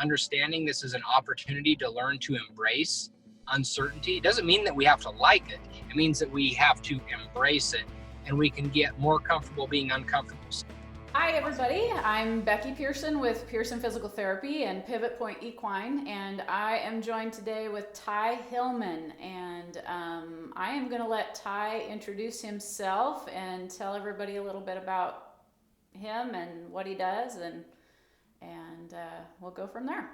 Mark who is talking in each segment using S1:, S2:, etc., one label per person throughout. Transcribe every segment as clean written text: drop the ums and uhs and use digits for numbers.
S1: understanding this is an opportunity to learn to embrace uncertainty. It doesn't mean that we have to like it. It means that we have to embrace it, and we can get more comfortable being uncomfortable.
S2: Hi everybody, I'm Becky Pearson with Pearson Physical Therapy and Pivot Point Equine, and I am joined today with Ty Hillman, and I am going to let Ty introduce himself and tell everybody a little bit about him and what he does, and we'll go from there.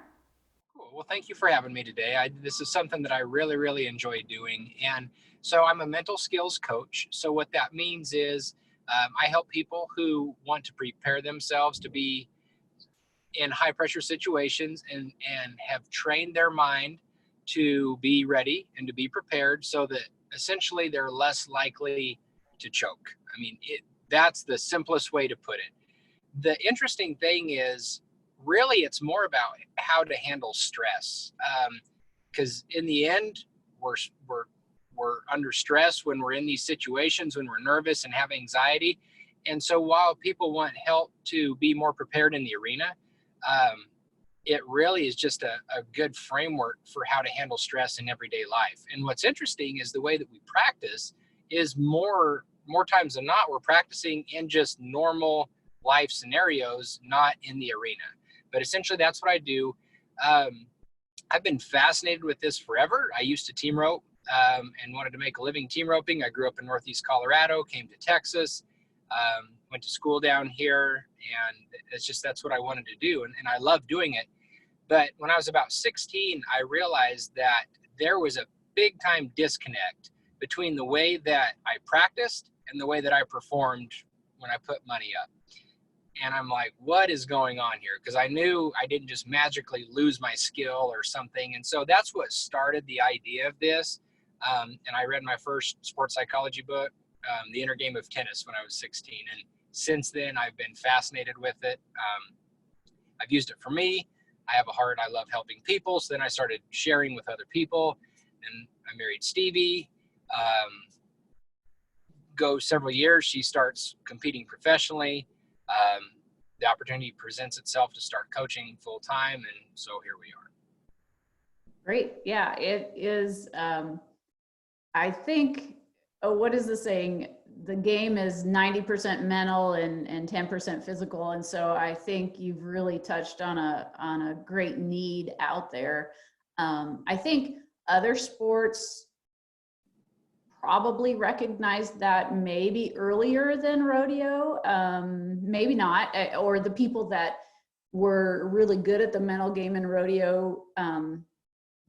S1: Cool. Well, thank you for having me today. This is something that I really enjoy doing, and so I'm a mental skills coach. So what that means is I help people who want to prepare themselves to be in high pressure situations and have trained their mind to be ready and to be prepared so that essentially they're less likely to choke. I mean, that's the simplest way to put it. The interesting thing is really it's more about how to handle stress. Because in the end, we're under stress when we're in these situations, when we're nervous and have anxiety. And so while people want help to be more prepared in the arena, it really is just a good framework for how to handle stress in everyday life. And what's interesting is the way that we practice is more times than not, we're practicing in just normal life scenarios, not in the arena. But essentially that's what I do. I've been fascinated with this forever. I used to team rope and wanted to make a living team roping. I grew up in Northeast Colorado, came to Texas, went to school down here, and that's what I wanted to do. And I love doing it. But when I was about 16, I realized that there was a big time disconnect between the way that I practiced and the way that I performed when I put money up. And I'm like, what is going on here? Because I knew I didn't just magically lose my skill or something. And so that's what started the idea of this. And I read my first sports psychology book, The Inner Game of Tennis, when I was 16. And since then, I've been fascinated with it. I've used it for me. I have a heart. I love helping people. So then I started sharing with other people. And I married Stevie. Go several years, she starts competing professionally. The opportunity presents itself to start coaching full time, and so here we are.
S2: Great. Yeah, it is. I think, what is the saying? The game is 90% mental and 10% physical. And so I think you've really touched on a great need out there. I think other sports probably recognized that maybe earlier than rodeo, maybe not, or the people that were really good at the mental game in rodeo,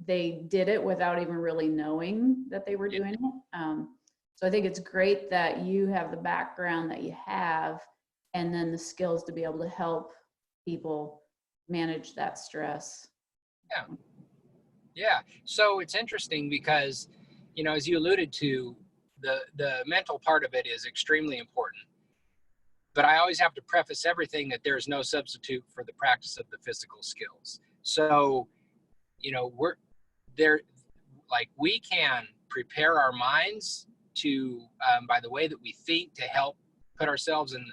S2: they did it without even really knowing that they were doing it. So I think it's great that you have the background that you have, and then the skills to be able to help people manage that stress.
S1: Yeah. So it's interesting because, you know, as you alluded to, the mental part of it is extremely important. But I always have to preface everything that there's no substitute for the practice of the physical skills. So, you know, we can prepare our minds to, by the way that we think, to help put ourselves in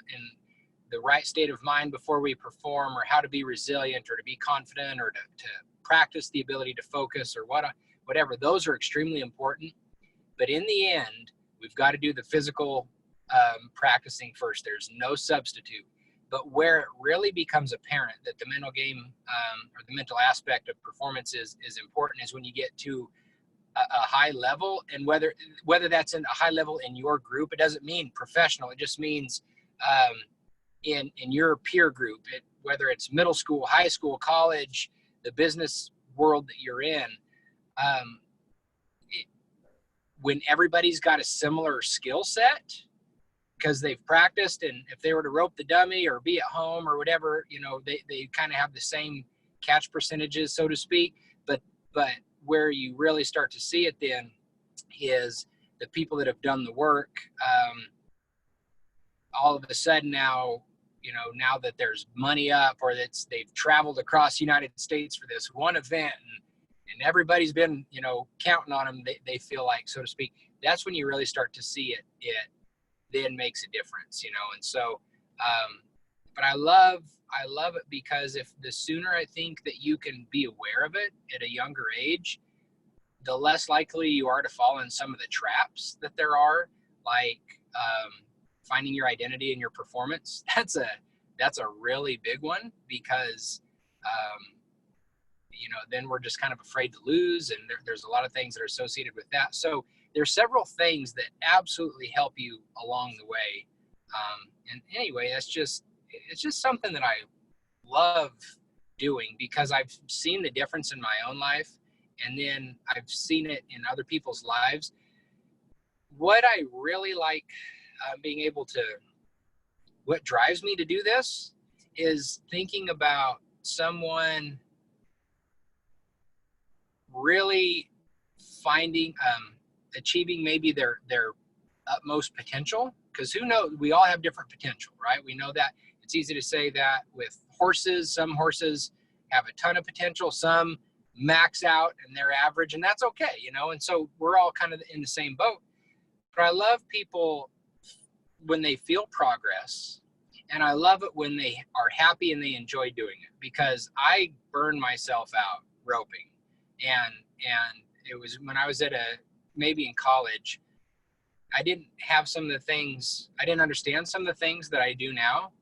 S1: the right state of mind before we perform, or how to be resilient, or to be confident, or to practice the ability to focus, or whatever. Those are extremely important. But in the end, we've got to do the physical practicing first. There's no substitute. But where it really becomes apparent that the mental game or the mental aspect of performance is important is when you get to a high level, and whether that's in a high level in your group. It doesn't mean professional. It just means in your peer group, whether it's middle school, high school, college, the business world that you're in. When everybody's got a similar skill set because they've practiced, and if they were to rope the dummy or be at home or whatever, you know, they kind of have the same catch percentages, so to speak. But where you really start to see it then is the people that have done the work. All of a sudden now, you know, now that there's money up, or they've traveled across the United States for this one event, and everybody's been, you know, counting on them, they feel like, so to speak, that's when you really start to see it then makes a difference, you know. And so but I love it because if the sooner I think that you can be aware of it at a younger age, the less likely you are to fall in some of the traps that there are, like finding your identity and your performance. That's a really big one, because then we're just kind of afraid to lose, and there's a lot of things that are associated with that. So there's several things that absolutely help you along the way. And anyway, it's just something that I love doing, because I've seen the difference in my own life, and then I've seen it in other people's lives. What I really like what drives me to do this is thinking about someone really finding, achieving maybe their utmost potential. Because who knows, we all have different potential, right? We know that. It's easy to say that with horses. Some horses have a ton of potential, some max out and they're average, and that's okay, and so we're all kind of in the same boat. But I love people when they feel progress, and I love it when they are happy and they enjoy doing it, because I burn myself out roping, and it was when I was maybe in college, I didn't understand some of the things that I do now.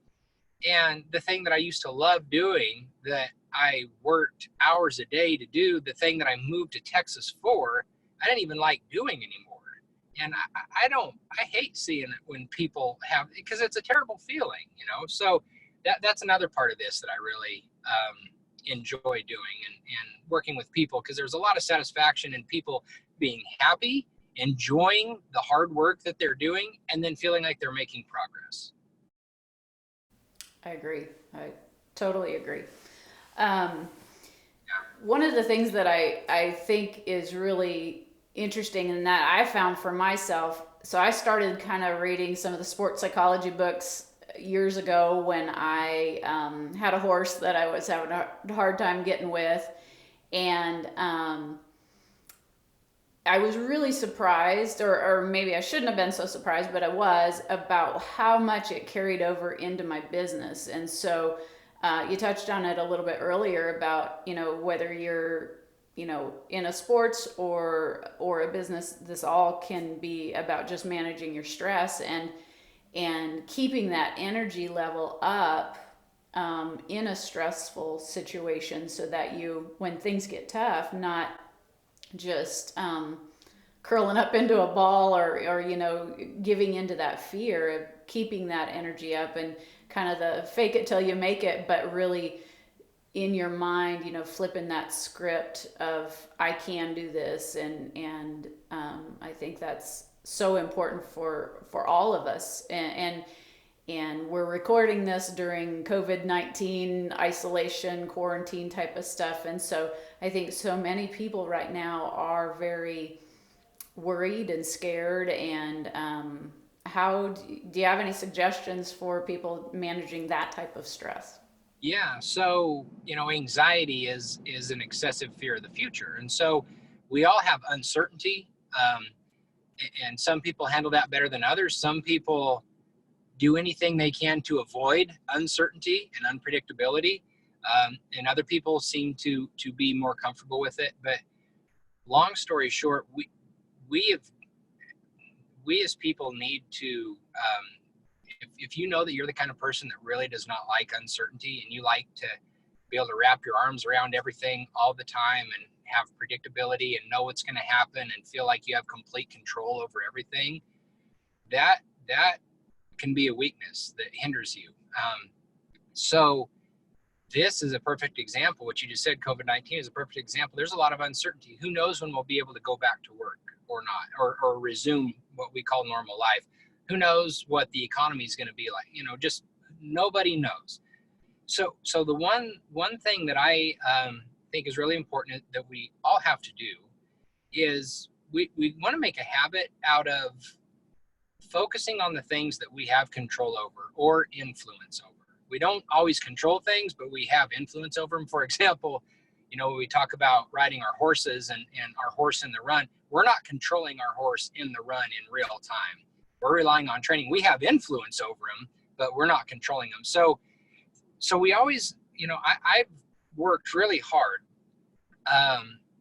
S1: And the thing that I used to love doing, that I worked hours a day to do, the thing that I moved to Texas for, I didn't even like doing anymore. And I hate seeing it when people have, because it's a terrible feeling, So that's another part of this that I really enjoy doing, and working with people, because there's a lot of satisfaction in people being happy, enjoying the hard work that they're doing, and then feeling like they're making progress.
S2: I agree. I totally agree. One of the things that I think is really interesting, and that I found for myself, so I started kind of reading some of the sports psychology books years ago when I had a horse that I was having a hard time getting with. And I was really surprised, or maybe I shouldn't have been so surprised, but I was, about how much it carried over into my business. And so you touched on it a little bit earlier about, whether you're, in a sports or a business, this all can be about just managing your stress and keeping that energy level up in a stressful situation, so that you, when things get tough, not just curling up into a ball, or giving into that fear, of keeping that energy up, and kind of the fake it till you make it, but really in your mind, flipping that script of, I can do this. And I think that's so important for all of us. And we're recording this during COVID-19 isolation, quarantine type of stuff. And so I think so many people right now are very worried and scared. And do you have any suggestions for people managing that type of stress?
S1: Yeah. So, anxiety is an excessive fear of the future. And so we all have uncertainty. And some people handle that better than others. Some people do anything they can to avoid uncertainty and unpredictability. And other people seem to be more comfortable with it. But long story short, we as people need to, if you know that you're the kind of person that really does not like uncertainty, and you like to be able to wrap your arms around everything all the time and have predictability and know what's going to happen and feel like you have complete control over everything, that can be a weakness that hinders you. So this is a perfect example. What you just said, COVID-19 is a perfect example. There's a lot of uncertainty. Who knows when we'll be able to go back to work or not, or resume what we call normal life. Who knows what the economy is going to be like? Just nobody knows. So the one thing that I think is really important that we all have to do is we want to make a habit out of focusing on the things that we have control over or influence over. We don't always control things, but we have influence over them. For example, when we talk about riding our horses and our horse in the run, we're not controlling our horse in the run in real time. We're relying on training. We have influence over them, but we're not controlling them. So So we always, I've worked really hard,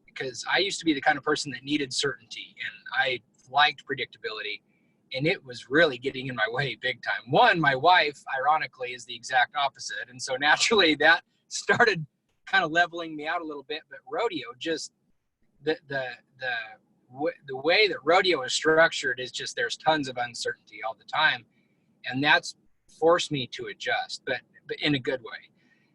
S1: because I used to be the kind of person that needed certainty, and I liked predictability, and it was really getting in my way big time. One, my wife, ironically, is the exact opposite, and so naturally that started kind of leveling me out a little bit. But rodeo, just the way that rodeo is structured is just, there's tons of uncertainty all the time, and that's forced me to adjust, but in a good way.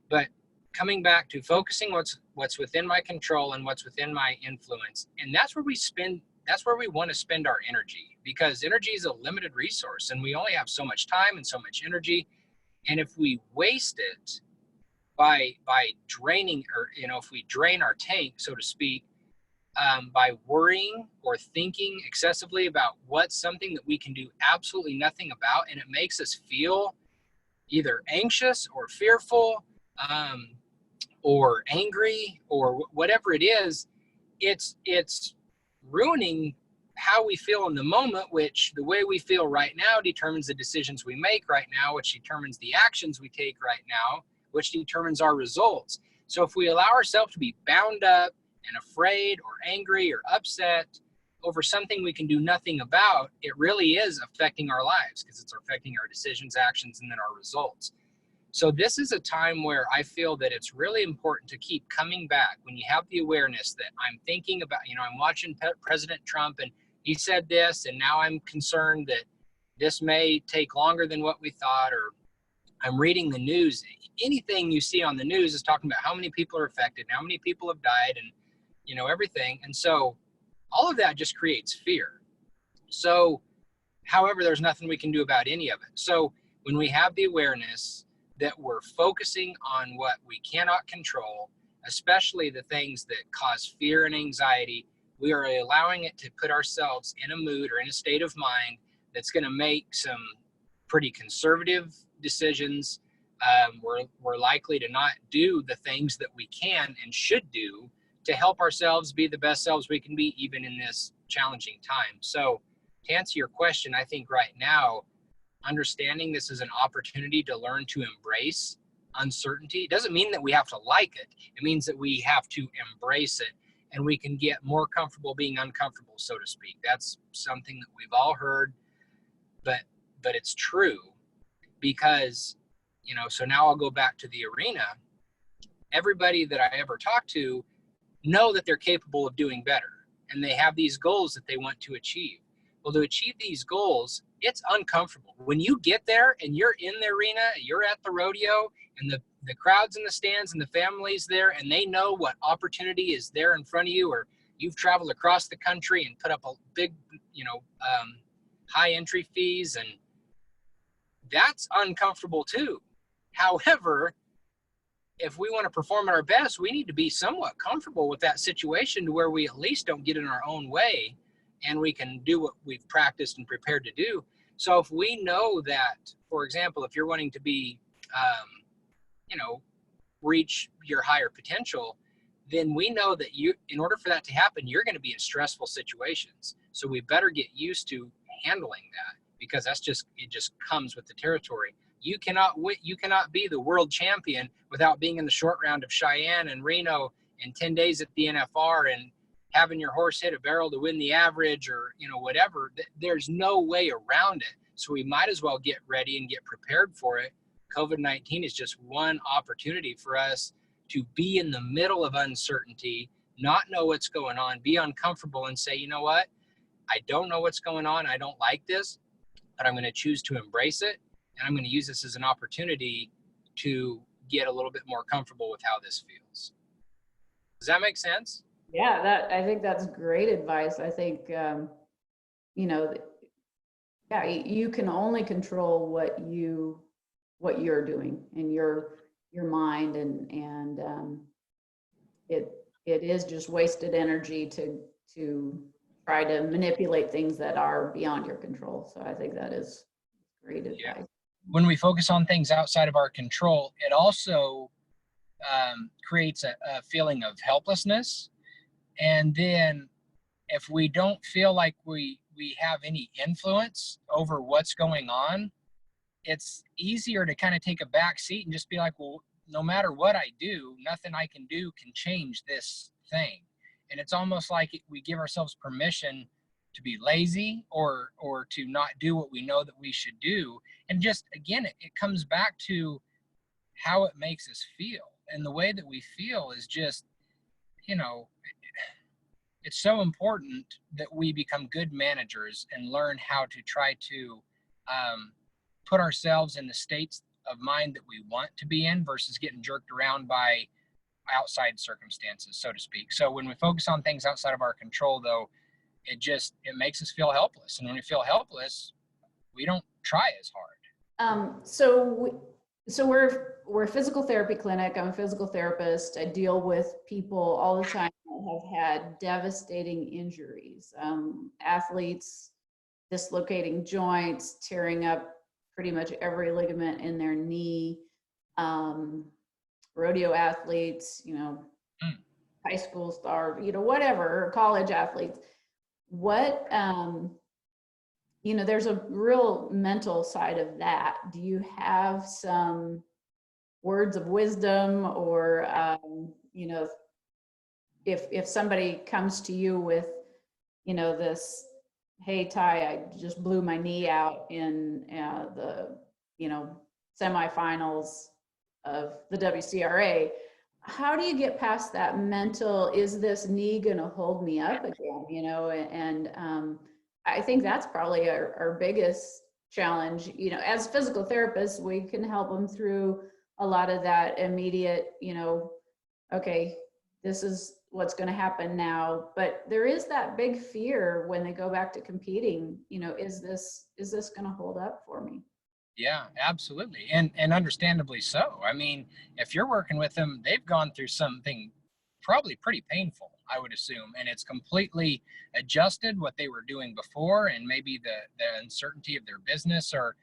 S1: But coming back to focusing what's within my control and what's within my influence, and that's where we want to spend our energy, because energy is a limited resource, and we only have so much time and so much energy. And if we waste it by draining, or if we drain our tank, so to speak, by worrying or thinking excessively about what's something that we can do absolutely nothing about, and it makes us feel either anxious or fearful, or angry, or whatever it is, it's ruining how we feel in the moment, which the way we feel right now determines the decisions we make right now, which determines the actions we take right now, which determines our results. So if we allow ourselves to be bound up and afraid or angry or upset over something we can do nothing about, it really is affecting our lives, because it's affecting our decisions, actions, and then our results. So this is a time where I feel that it's really important to keep coming back when you have the awareness that I'm thinking about, I'm watching President Trump, and he said this, and now I'm concerned that this may take longer than what we thought, or I'm reading the news. Anything you see on the news is talking about how many people are affected, how many people have died, and everything. And so all of that just creates fear. So, however, there's nothing we can do about any of it. So when we have the awareness that we're focusing on what we cannot control, especially the things that cause fear and anxiety, we are allowing it to put ourselves in a mood or in a state of mind that's going to make some pretty conservative decisions. We're likely to not do the things that we can and should do to help ourselves be the best selves we can be, even in this challenging time. So to answer your question, I think right now, understanding this is an opportunity to learn to embrace uncertainty. It doesn't mean that we have to like it. It means that we have to embrace it, and we can get more comfortable being uncomfortable, so to speak. That's something that we've all heard, but it's true, because, so now I'll go back to the arena. Everybody that I ever talked to know that they're capable of doing better, and they have these goals that they want to achieve. Well, to achieve these goals, it's uncomfortable. When you get there and you're in the arena, you're at the rodeo, and the crowds in the stands and the families there, and they know what opportunity is there in front of you, or you've traveled across the country and put up a big, high entry fees, and that's uncomfortable too. However, if we want to perform at our best, we need to be somewhat comfortable with that situation, to where we at least don't get in our own way, and we can do what we've practiced and prepared to do. So if we know that, for example, if you're wanting to be, reach your higher potential, then we know that in order for that to happen, you're going to be in stressful situations. So we better get used to handling that, because it just comes with the territory. You cannot be the world champion without being in the short round of Cheyenne and Reno and 10 days at the NFR and having your horse hit a barrel to win the average, or whatever. There's no way around it. So we might as well get ready and get prepared for it. COVID-19 is just one opportunity for us to be in the middle of uncertainty, not know what's going on, be uncomfortable, and say, you know what? I don't know what's going on. I don't like this, but I'm going to choose to embrace it. And I'm going to use this as an opportunity to get a little bit more comfortable with how this feels. Does that make sense?
S2: Yeah, I think that's great advice. I think, you can only control what you're doing in your mind, and it is just wasted energy to try to manipulate things that are beyond your control. So I think that is great advice.
S1: Yeah. When we focus on things outside of our control, it also creates a feeling of helplessness. And then if we don't feel like we have any influence over what's going on, it's easier to kind of take a back seat and just be like, well, no matter what I do, nothing I can do can change this thing. And it's almost like we give ourselves permission to be lazy or to not do what we know that we should do. And just again, it comes back to how it makes us feel. And the way that we feel is just, you know, it's so important that we become good managers and learn how to try to put ourselves in the states of mind that we want to be in versus getting jerked around by outside circumstances, so to speak. So when we focus on things outside of our control, though, it makes us feel helpless. And when we feel helpless, we don't try as hard.
S2: So we're a physical therapy clinic. I'm a physical therapist. I deal with people all the time that have had devastating injuries. Athletes dislocating joints, tearing up pretty much every ligament in their knee. Rodeo athletes, high school star, whatever, college athletes. What, there's a real mental side of that. Do you have some words of wisdom or, if somebody comes to you with, this, hey, Ty, I just blew my knee out in the, semifinals of the WCRA, how do you get past that mental, is this knee gonna hold me up again, and I think that's probably our biggest challenge. As physical therapists, we can help them through a lot of that immediate, okay, this is what's going to happen now. But there is that big fear when they go back to competing, is this going to hold up for me?
S1: Yeah, absolutely. And understandably so. I mean, if you're working with them, they've gone through something probably pretty painful, I would assume. And it's completely adjusted what they were doing before, and maybe the uncertainty of their business or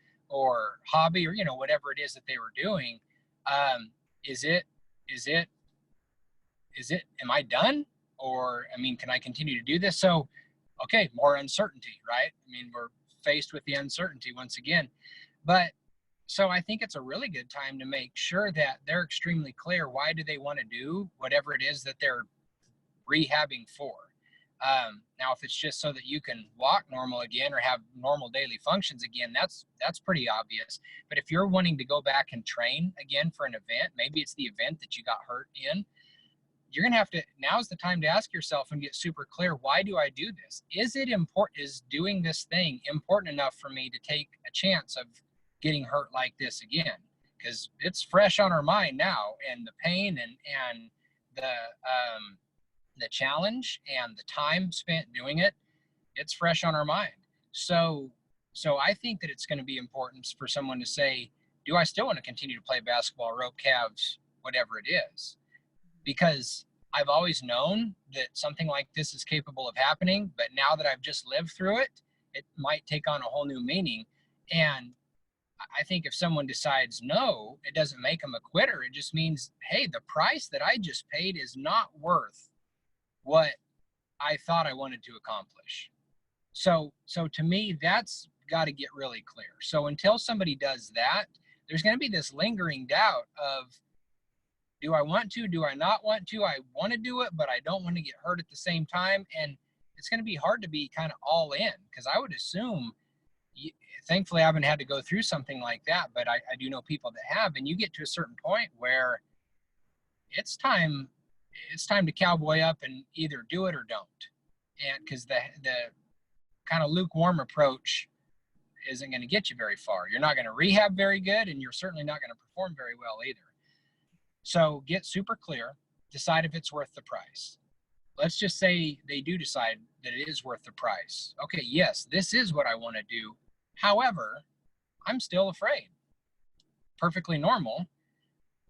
S1: hobby, or, whatever it is that they were doing. Am I done? Or, I mean, can I continue to do this? So, okay, more uncertainty, right? I mean, we're faced with the uncertainty once again. But so I think it's a really good time to make sure that they're extremely clear. Why do they want to do whatever it is that they're rehabbing for? Now, if it's just so that you can walk normal again or have normal daily functions again, that's pretty obvious. But if you're wanting to go back and train again for an event, maybe it's the event that you got hurt in, you're going to have to, now's the time to ask yourself and get super clear. Why do I do this? Is it important? Is doing this thing important enough for me to take a chance of getting hurt like this again? Because it's fresh on our mind now, and the pain and the challenge and the time spent doing it, it's fresh on our mind. So I think that it's going to be important for someone to say, do I still want to continue to play basketball, rope calves, whatever it is? Because I've always known that something like this is capable of happening, but now that I've just lived through it, it might take on a whole new meaning. And I think if someone decides no, it doesn't make them a quitter. It just means, hey, the price that I just paid is not worth what I thought I wanted to accomplish. So to me, that's got to get really clear. So until somebody does that, there's going to be this lingering doubt of, do I want to? Do I not want to? I want to do it, but I don't want to get hurt at the same time. And it's going to be hard to be kind of all in, because I would assume, thankfully, I haven't had to go through something like that, but I do know people that have. And you get to a certain point where it's time to cowboy up and either do it or don't. And because the kind of lukewarm approach isn't going to get you very far. You're not going to rehab very good, and you're certainly not going to perform very well either. So get super clear, decide if it's worth the price. Let's just say they do decide that it is worth the price. Okay, yes, this is what I want to do. However, I'm still afraid. Perfectly normal.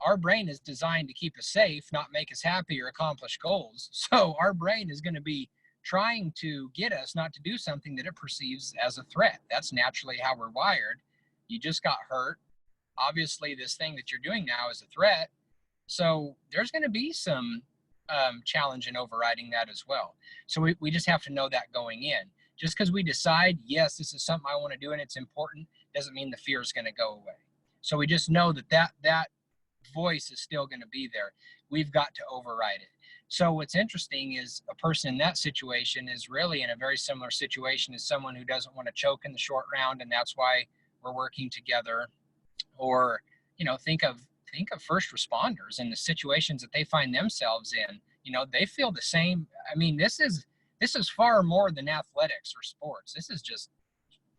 S1: Our brain is designed to keep us safe, not make us happy or accomplish goals. So our brain is going to be trying to get us not to do something that it perceives as a threat. That's naturally how we're wired. You just got hurt. Obviously, this thing that you're doing now is a threat. So there's going to be some challenge in overriding that as well. So we just have to know that going in. Just because we decide, yes, this is something I want to do and it's important, doesn't mean the fear is going to go away. So we just know that voice is still going to be there. We've got to override it. So what's interesting is a person in that situation is really in a very similar situation as someone who doesn't want to choke in the short round, and that's why we're working together. Or, think of first responders and the situations that they find themselves in. They feel the same. I mean, this is far more than athletics or sports. This is just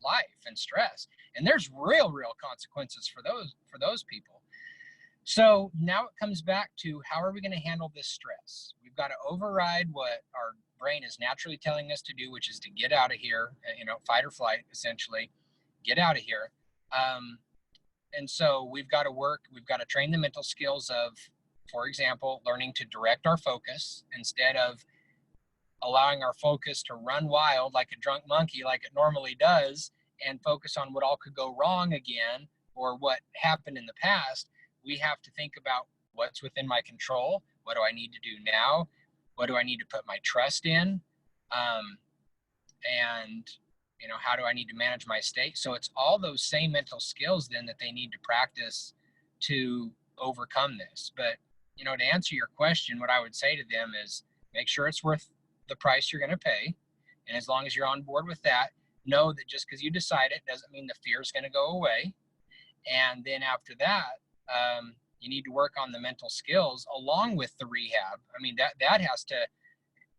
S1: life and stress, and there's real consequences for those people. So now it comes back to, how are we going to handle this stress? We've got to override what our brain is naturally telling us to do, which is to get out of here, fight or flight, essentially, get out of here. And so we've got to train the mental skills of, for example, learning to direct our focus instead of allowing our focus to run wild like a drunk monkey, like it normally does, and focus on what all could go wrong again or what happened in the past. We have to think about what's within my control. What do I need to do now? What do I need to put my trust in? And how do I need to manage my state? So it's all those same mental skills then that they need to practice to overcome this. But, to answer your question, what I would say to them is make sure it's worth the price you're going to pay. And as long as you're on board with that, know that just because you decide it doesn't mean the fear is going to go away. And then after that, you need to work on the mental skills along with the rehab. I mean, that has to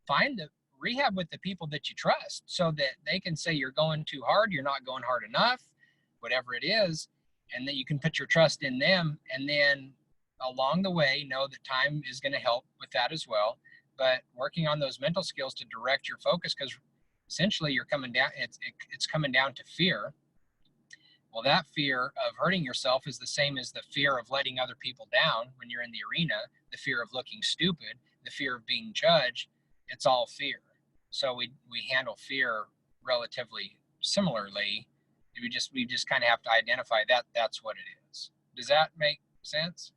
S1: find the rehab with the people that you trust so that they can say you're going too hard, you're not going hard enough, whatever it is, and that you can put your trust in them. And then along the way, know that time is going to help with that as well. But working on those mental skills to direct your focus, because essentially you're coming down, it's coming down to fear. Well, that fear of hurting yourself is the same as the fear of letting other people down when you're in the arena, the fear of looking stupid, the fear of being judged. It's all fear. So we handle fear relatively similarly. We just kind of have to identify that that's what it is. Does that make sense?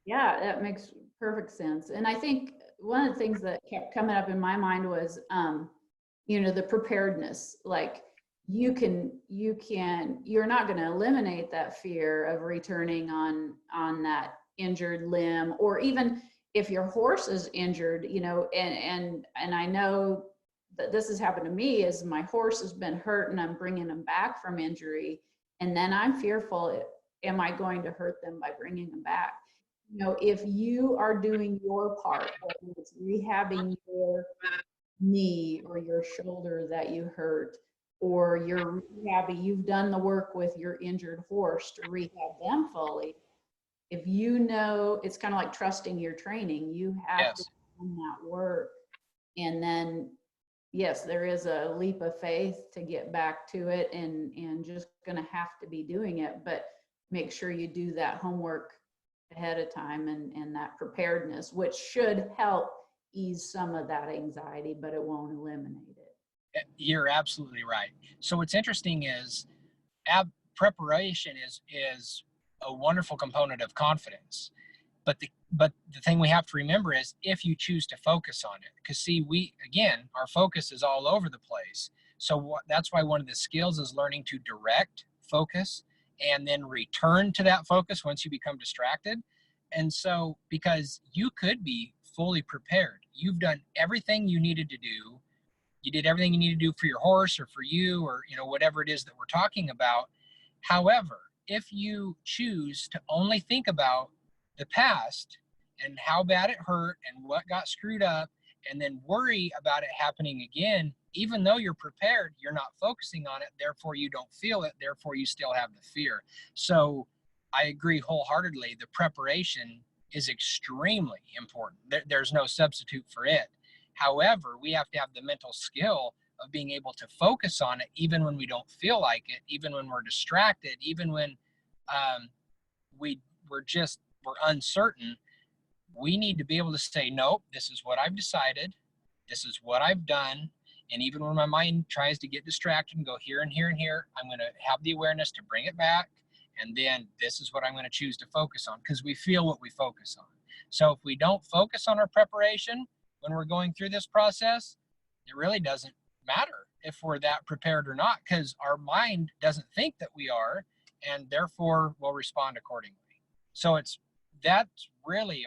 S2: Yeah, that makes perfect sense. And I think one of the things that kept coming up in my mind was, the preparedness. Like you're not going to eliminate that fear of returning on that injured limb, or even if your horse is injured, and I know that this has happened to me, is my horse has been hurt and I'm bringing him back from injury. And then I'm fearful, am I going to hurt them by bringing them back? If you are doing your part, whether it's rehabbing your knee or your shoulder that you hurt, or you've done the work with your injured horse to rehab them fully. If it's kind of like trusting your training, you have to do that work. And then, yes, there is a leap of faith to get back to it, and just going to have to be doing it, but make sure you do that homework ahead of time and that preparedness, which should help ease some of that anxiety, but it won't eliminate it.
S1: You're absolutely right. So what's interesting is preparation is a wonderful component of confidence. But the thing we have to remember is if you choose to focus on it, because see, our focus is all over the place. So that's why one of the skills is learning to direct focus and then return to that focus once you become distracted. And so, because you could be fully prepared, you've done everything you needed to do. You did everything you need to do for your horse or for you, or whatever it is that we're talking about. However, if you choose to only think about the past and how bad it hurt and what got screwed up, and then worry about it happening again, even though you're prepared, you're not focusing on it, therefore you don't feel it, therefore you still have the fear. So I agree wholeheartedly, the preparation is extremely important. There's no substitute for it. However, we have to have the mental skill of being able to focus on it even when we don't feel like it, even when we're distracted, even when we're uncertain. We need to be able to say, nope, this is what I've decided. This is what I've done. And even when my mind tries to get distracted and go here and here and here, I'm going to have the awareness to bring it back. And then this is what I'm going to choose to focus on, because we feel what we focus on. So if we don't focus on our preparation when we're going through this process, it really doesn't matter if we're that prepared or not, because our mind doesn't think that we are, and therefore will respond accordingly. So that's really,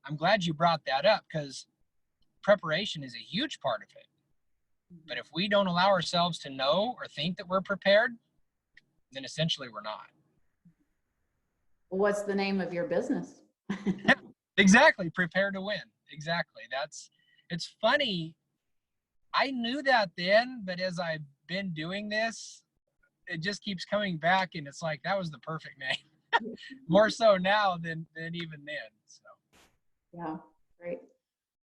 S1: I'm glad you brought that up, because preparation is a huge part of it. But if we don't allow ourselves to know or think that we're prepared, then essentially we're not.
S2: What's the name of your business?
S1: Exactly. Prepare to win. Exactly. It's funny. I knew that then, but as I've been doing this, it just keeps coming back, and it's like, that was the perfect name. More so now than even then. So
S2: Yeah, great.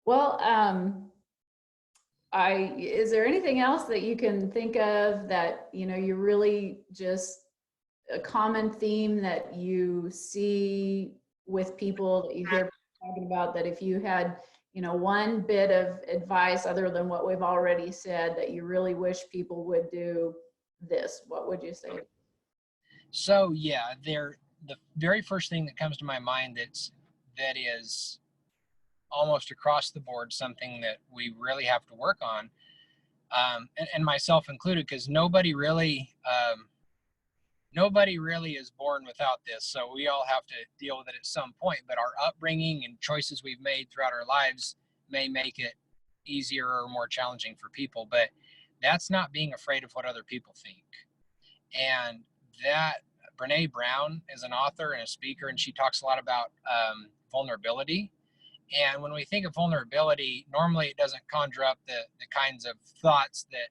S2: Well, is there anything else that you can think of that, you really just a common theme that you see with people that you hear talking about, that if you had, one bit of advice other than what we've already said, that you really wish people would do this, what would you say?
S1: So yeah, the very first thing that comes to my mind that is almost across the board something that we really have to work on, and myself included, because nobody really is born without this. So we all have to deal with it at some point. But our upbringing and choices we've made throughout our lives may make it easier or more challenging for people. But that's not being afraid of what other people think. And that Brene Brown is an author and a speaker, and she talks a lot about vulnerability. And when we think of vulnerability, normally it doesn't conjure up the kinds of thoughts that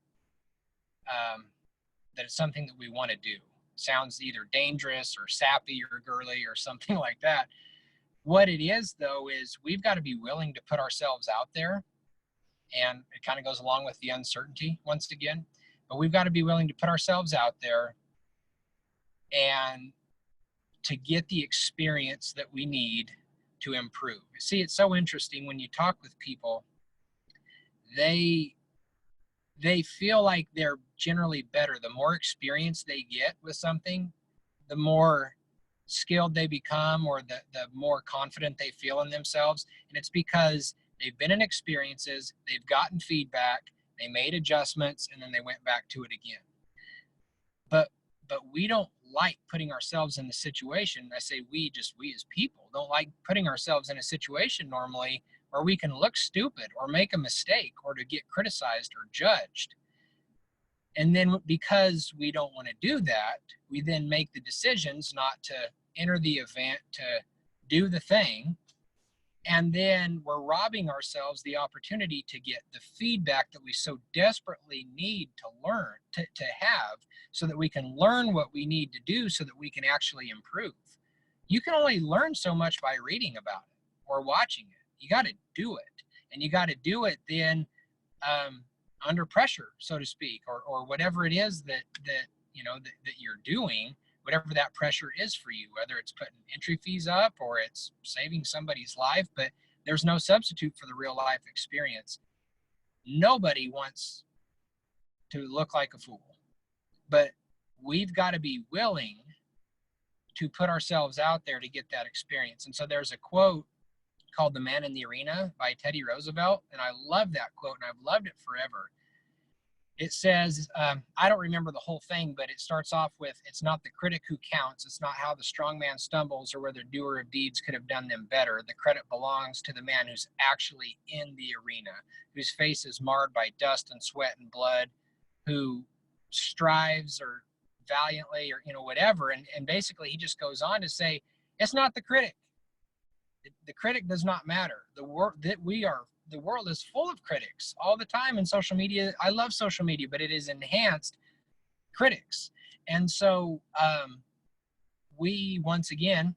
S1: it's something that we want to do. Sounds either dangerous or sappy or girly or something like that. What it is, though, is we've got to be willing to put ourselves out there. And it kind of goes along with the uncertainty once again. But we've got to be willing to put ourselves out there and to get the experience that we need to improve. See, it's so interesting when you talk with people, they feel like they're generally better. The more experience they get with something, the more skilled they become, or the more confident they feel in themselves. And it's because they've been in experiences, they've gotten feedback, they made adjustments, and then they went back to it again. But we don't like putting ourselves in the situation. I say we as people don't like putting ourselves in a situation normally where we can look stupid or make a mistake or to get criticized or judged. And then because we don't want to do that, we then make the decisions not to enter the event, to do the thing. And then we're robbing ourselves the opportunity to get the feedback that we so desperately need to learn, to have, so that we can learn what we need to do so that we can actually improve. You can only learn so much by reading about it or watching it. You got to do it. And you got to do it then under pressure, so to speak, or whatever it is that you're doing, whatever that pressure is for you, whether it's putting entry fees up or it's saving somebody's life. But there's no substitute for the real life experience. Nobody wants to look like a fool, but we've got to be willing to put ourselves out there to get that experience. And so there's a quote called "The Man in the Arena" by Teddy Roosevelt, and I love that quote, and I've loved it forever. It says, I don't remember the whole thing, but it starts off with, "It's not the critic who counts. It's not how the strong man stumbles or whether doer of deeds could have done them better. The credit belongs to the man who's actually in the arena, whose face is marred by dust and sweat and blood, who strives or valiantly or whatever." And basically he just goes on to say, it's not the critic. The critic does not matter. The world is full of critics all the time in social media. I love social media, but it is enhanced critics. And so we, once again,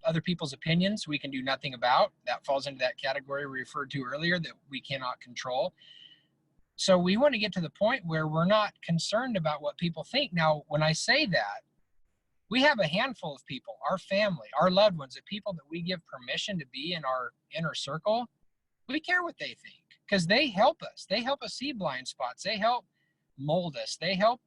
S1: other people's opinions we can do nothing about. That falls into that category we referred to earlier that we cannot control. So we want to get to the point where we're not concerned about what people think. Now, when I say that, we have a handful of people, our family, our loved ones, the people that we give permission to be in our inner circle. We care what they think because they help us. They help us see blind spots. They help mold us. They help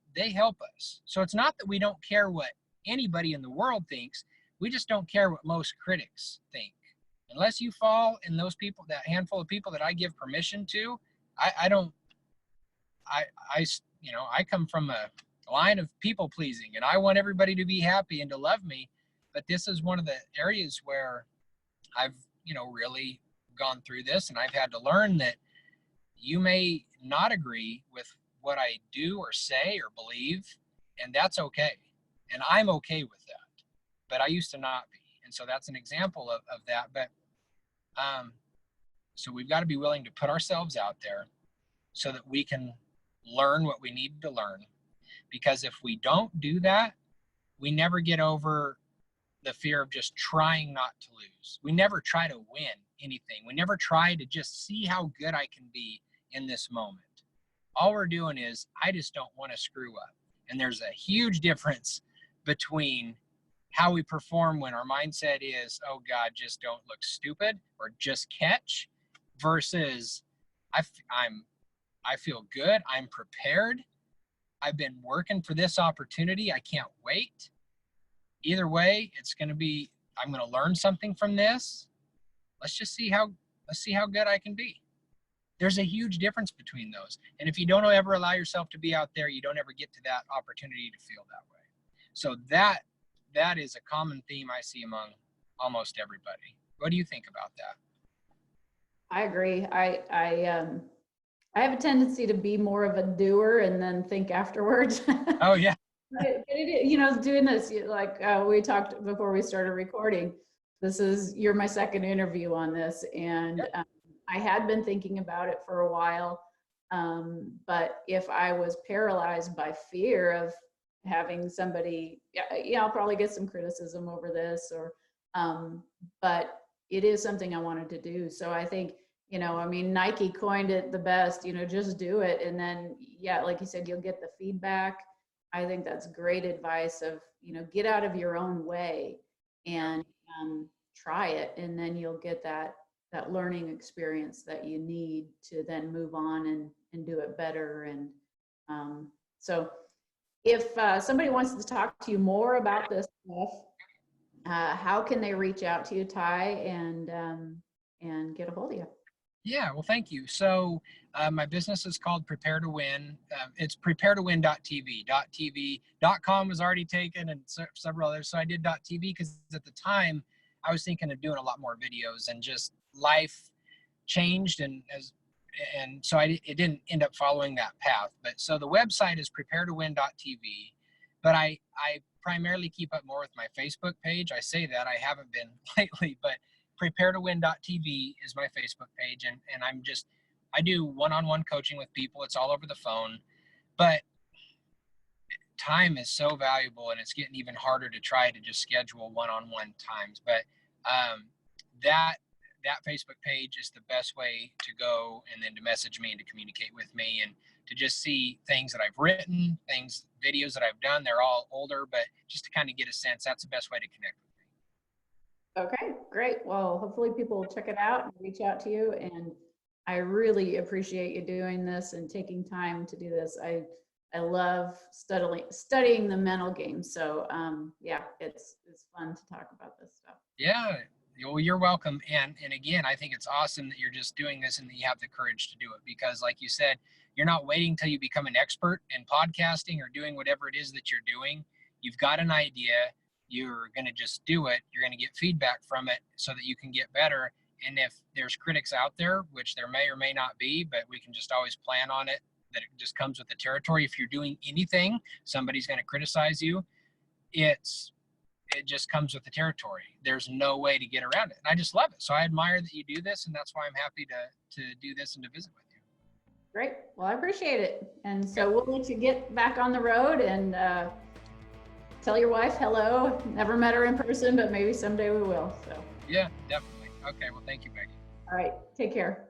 S1: us. So it's not that we don't care what anybody in the world thinks. We just don't care what most critics think. Unless you fall in those people, that handful of people that I give permission to, I come from a line of people pleasing, and I want everybody to be happy and to love me. But this is one of the areas where I've, really gone through this, and I've had to learn that you may not agree with what I do or say or believe, and that's okay. And I'm okay with that. But I used to not be. And so that's an example of that. But so we've got to be willing to put ourselves out there so that we can learn what we need to learn. Because if we don't do that, we never get over the fear of just trying not to lose. We never try to win anything. We never try to just see how good I can be in this moment. All we're doing is, I just don't want to screw up. And there's a huge difference between how we perform when our mindset is, oh God, just don't look stupid or just catch, versus I feel good. I'm prepared. I've been working for this opportunity. I can't wait. Either way, it's going to be, I'm going to learn something from this. Let's see how good I can be. There's a huge difference between those. And if you don't ever allow yourself to be out there, you don't ever get to that opportunity to feel that way. So that is a common theme I see among almost everybody. What do you think about that?
S2: I agree. I have a tendency to be more of a doer and then think afterwards.
S1: Oh yeah.
S2: Doing this, like we talked before we started recording, you're my second interview on this. And
S1: Yep.
S2: I had been thinking about it for a while. But if I was paralyzed by fear of having somebody, I'll probably get some criticism over this, but it is something I wanted to do. So I think, Nike coined it the best, just do it. And then, like you said, you'll get the feedback. I think that's great advice of, get out of your own way and try it. And then you'll get that learning experience that you need to then move on and do it better. And so if somebody wants to talk to you more about this stuff, how can they reach out to you, Ty, and get a hold of you?
S1: Yeah, well, thank you. So my business is called Prepare to Win. It's preparetowin.tv. .tv.com was already taken, and several others. So I did .tv because at the time I was thinking of doing a lot more videos, and just life changed, and so it didn't end up following that path. But so the website is preparetowin.tv, but I primarily keep up more with my Facebook page. I say that, I haven't been lately, but preparetowin.tv is my Facebook page. And I do one-on-one coaching with people. It's all over the phone, but time is so valuable, and it's getting even harder to try to just schedule one-on-one times. But that Facebook page is the best way to go, and then to message me and to communicate with me, and to just see things that I've written, videos that I've done. They're all older, but just to kind of get a sense, that's the best way to connect with me.
S2: Okay, great. Well, hopefully people will check it out and reach out to you. And I really appreciate you doing this and taking time to do this. I love studying the mental game. So it's fun to talk about this stuff.
S1: Yeah, well, you're welcome. And again, I think it's awesome that you're just doing this and that you have the courage to do it, because like you said, you're not waiting till you become an expert in podcasting or doing whatever it is that you're doing. You've got an idea. You're going to just do it. You're going to get feedback from it so that you can get better. And if there's critics out there, which there may or may not be, but we can just always plan on it, that it just comes with the territory. If you're doing anything, somebody's going to criticize you. It just comes with the territory. There's no way to get around it. And I just love it. So I admire that you do this, and that's why I'm happy to do this and to visit with you.
S2: Great. Well, I appreciate it. And so we'll let you get back on the road and tell your wife hello. Never met her in person, but maybe someday we will. So
S1: yeah, definitely. Okay. Well, thank you, Becky.
S2: All right. Take care.